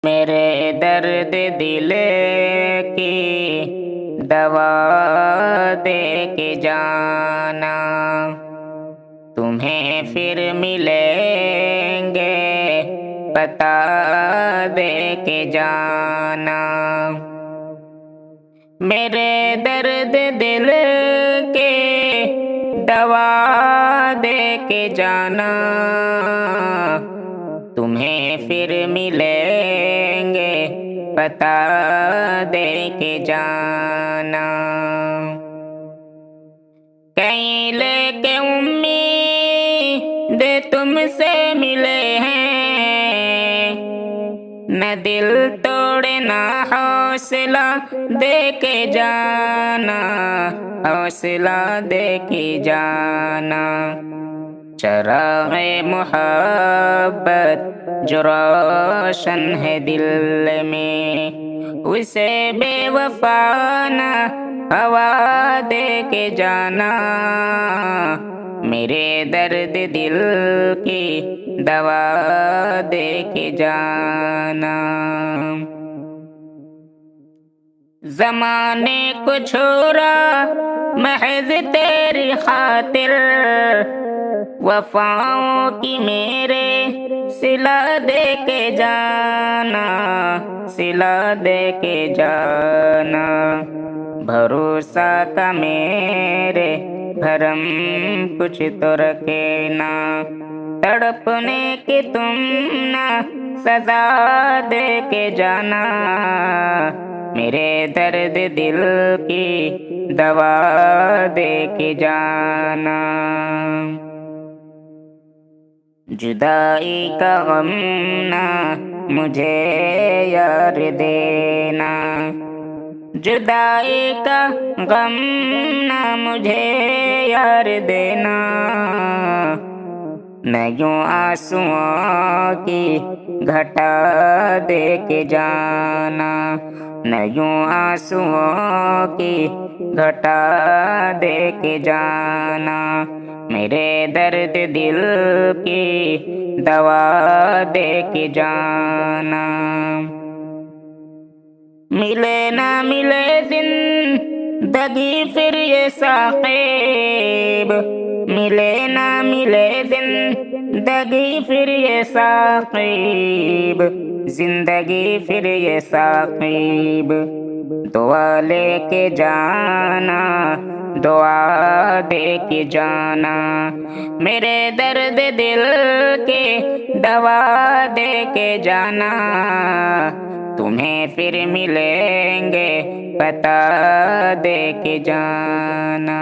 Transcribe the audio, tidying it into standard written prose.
मेरे दर्द दिल की दवा दे के जाना, तुम्हें फिर मिलेंगे बता दे के जाना। मेरे दर्द दिल के दवा दे के जाना, तुम्हें फिर मिलेंगे बता दे के जाना। कहीं लेके उम्मीद तुमसे मिले हैं, न दिल तोड़े ना हौसला दे के जाना, हौसला दे के जाना। चराग़े मोहब्बत जो रोशन है दिल में, उसे बेवफाना हवा दे के जाना। मेरे दर्द दिल की दवा दे के जाना। ज़माने को छोड़ा महज तेरी खातिर, वफ़ाओं की मेरे सिला दे के जाना, सिला दे के जाना। भरोसा का मेरे भरम कुछ तो रखे ना, तड़पने की तुम ना सजा दे के जाना। मेरे दर्द दिल की दवा दे के जाना। जुदाई का गम ना मुझे यार देना, जुदाई का गम ना मुझे यार देना। न यूं आंसुओं की घटा दे के जाना, न यूं आंसुओं की घटा दे के जाना। मेरे दर्द दिल की दवा दे के जाना। मिले ना मिले जिंदगी फिर ये साक़िब, मिले ना मिले जिंदगी फिर ये साक़िब, जिंदगी फिर ये साक़िब। दुआ लेके जाना, दुआ दे के जाना। मेरे दर्द दिल के दवा दे के जाना, तुम्हें फिर मिलेंगे बता दे के जाना।